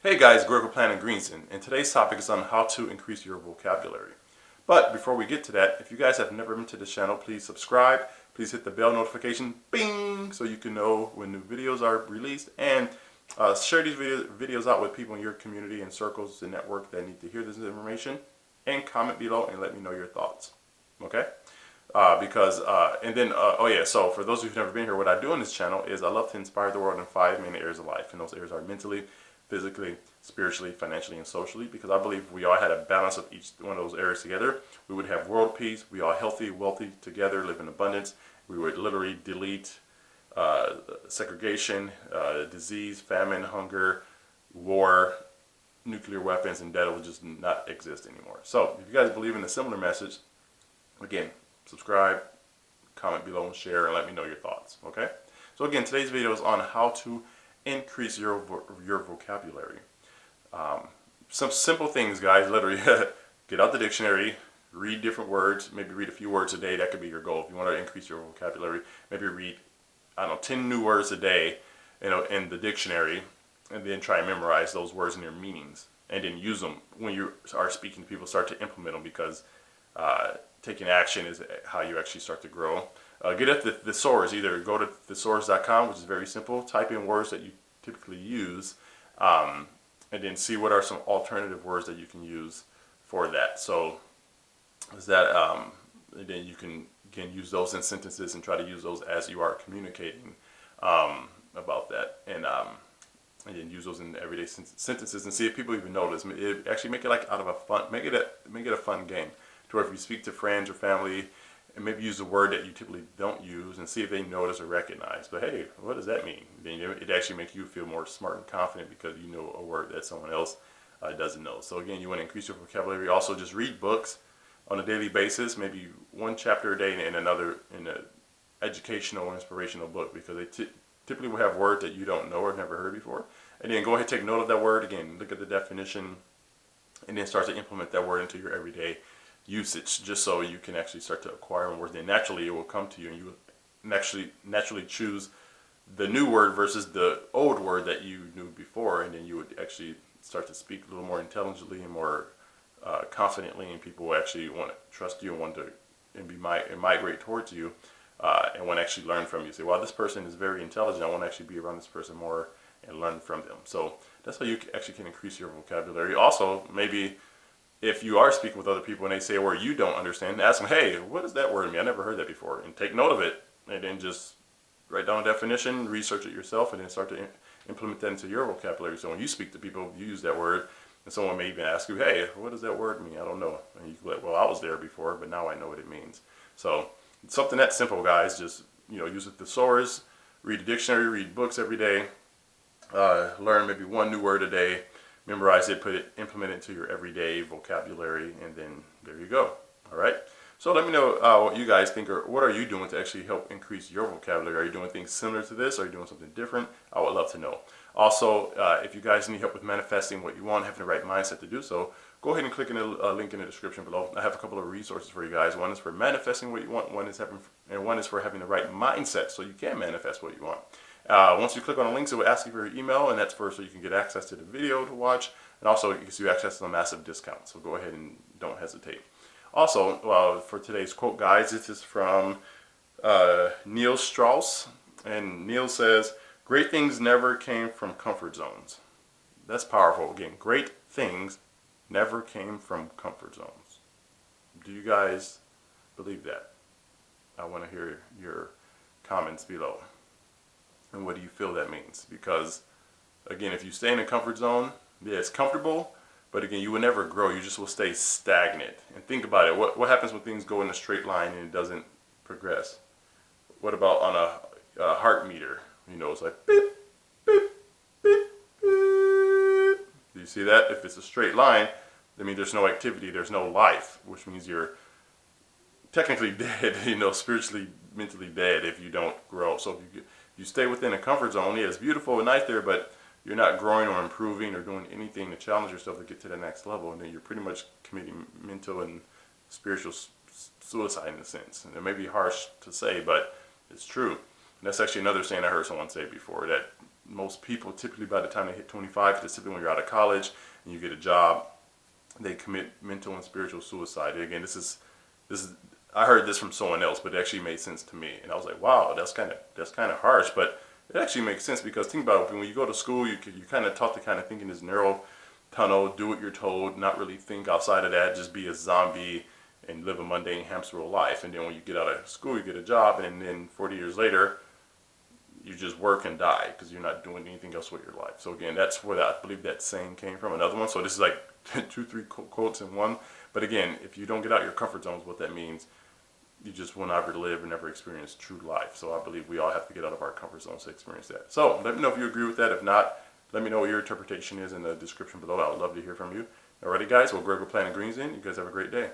Hey guys, Greg and Green Zen, and today's topic is on how to increase your vocabulary. But before we get to that, if you guys have never been to this channel, please subscribe. Please hit the bell notification, bing, so you can know when new videos are released, and share these videos out with people in your community and circles and network that need to hear this information. And comment below and let me know your thoughts. Okay? Oh yeah, so for those of you who've never been here, what I do on this channel is I love to inspire the world in 5 main areas of life. And those areas are mentally, physically, spiritually, financially, and socially, because I believe if we all had a balance of each one of those areas together, we would have world peace. We all healthy, wealthy, together, live in abundance. We would literally delete segregation, disease, famine, hunger, war, nuclear weapons, and that will just not exist anymore. So if you guys believe in a similar message, again, subscribe, comment below, and share, and let me know your thoughts. Okay? So again, today's video is on how to increase your vocabulary. Some simple things, guys. Literally, get out the dictionary, read different words, maybe read a few words a day. That could be your goal. If you want to increase your vocabulary, maybe read, 10 new words a day, in the dictionary, and then try and memorize those words and their meanings, and then use them when you are speaking to people. Start to implement them, because taking action is how you actually start to grow. Get at the thesaurus. Either go to thesaurus.com, which is very simple. Type in words that you typically use, and then see what are some alternative words that you can use for that. So is that, and then you can again use those in sentences and try to use those as you are communicating about that, and then use those in everyday sentences and see if people even notice. Actually make it like out of a fun, make it a fun game, to where if you speak to friends or family, and maybe use a word that you typically don't use, and see if they notice or recognize. But hey, what does that mean? Then it actually makes you feel more smart and confident, because you know a word that someone else doesn't know. So again, you want to increase your vocabulary. Also, just read books on a daily basis, maybe one chapter a day in an educational or inspirational book, because they typically will have words that you don't know or never heard before. And then go ahead and take note of that word. Again, look at the definition, and then start to implement that word into your everyday usage, just so you can actually start to acquire words. Then naturally it will come to you, and you will naturally choose the new word versus the old word that you knew before, and then you would actually start to speak a little more intelligently and more confidently, and people will actually want to trust you and want to migrate towards you, and want to actually learn from you. Say, well, this person is very intelligent. I want to actually be around this person more and learn from them. So that's how you actually can increase your vocabulary. Also, maybe if you are speaking with other people and they say a word you don't understand, ask them, hey, what does that word mean? I never heard that before. And take note of it, and then just write down a definition, research it yourself, and then start to implement that into your vocabulary. So when you speak to people, you use that word, and someone may even ask you, hey, what does that word mean? I don't know. And you can be like, well, I was there before, but now I know what it means. So it's something that simple, guys. Just, use a thesaurus, read the dictionary, read books every day, learn maybe one new word a day, memorize it, implement it into your everyday vocabulary, and then there you go. All right. So let me know what you guys think, or what are you doing to actually help increase your vocabulary? Are you doing things similar to this? Are you doing something different? I would love to know. Also, if you guys need help with manifesting what you want, having the right mindset to do so, go ahead and click in the link in the description below. I have a couple of resources for you guys. One is for manifesting what you want, one is for having the right mindset so you can manifest what you want. Once you click on the links, it will ask you for your email, and that's so you can get access to the video to watch, and also it gives you access to a massive discount. So go ahead and don't hesitate. Also, for today's quote, guys, this is from Neil Strauss, and Neil says, "Great things never came from comfort zones." That's powerful. Again, great things never came from comfort zones. Do you guys believe that? I want to hear your comments below. And what do you feel that means? Because, again, if you stay in a comfort zone, yeah, it's comfortable, but again, you will never grow. You just will stay stagnant. And think about it. What happens when things go in a straight line and it doesn't progress? What about on a heart meter? It's like beep, beep, beep, beep. Do you see that? If it's a straight line, that means there's no activity, there's no life, which means you're technically dead, spiritually, mentally dead if you don't grow. So if you stay within a comfort zone, yeah, it's beautiful and nice there, but you're not growing or improving or doing anything to challenge yourself to get to the next level, and then you're pretty much committing mental and spiritual suicide in a sense. And it may be harsh to say, but it's true. And that's actually another saying I heard someone say before, that most people, typically by the time they hit 25, typically when you're out of college and you get a job, they commit mental and spiritual suicide. Again, this is I heard this from someone else, but it actually made sense to me, and I was like, wow, that's kind of harsh, but it actually makes sense, because think about it, when you go to school, you kind of taught to kind of think in this narrow tunnel, do what you're told, not really think outside of that, just be a zombie and live a mundane hamster wheel life. And then when you get out of school, you get a job, and then 40 years later, you just work and die because you're not doing anything else with your life. So again, that's where I believe that saying came from. Another one. So this is like 2-3 quotes in one. But again, if you don't get out your comfort zones, what that means, you just will never live and never experience true life. So I believe we all have to get out of our comfort zones to experience that. So let me know if you agree with that. If not, let me know what your interpretation is in the description below. I would love to hear from you. Alrighty, guys. Well, Greg will plan in Green Zen. You guys have a great day.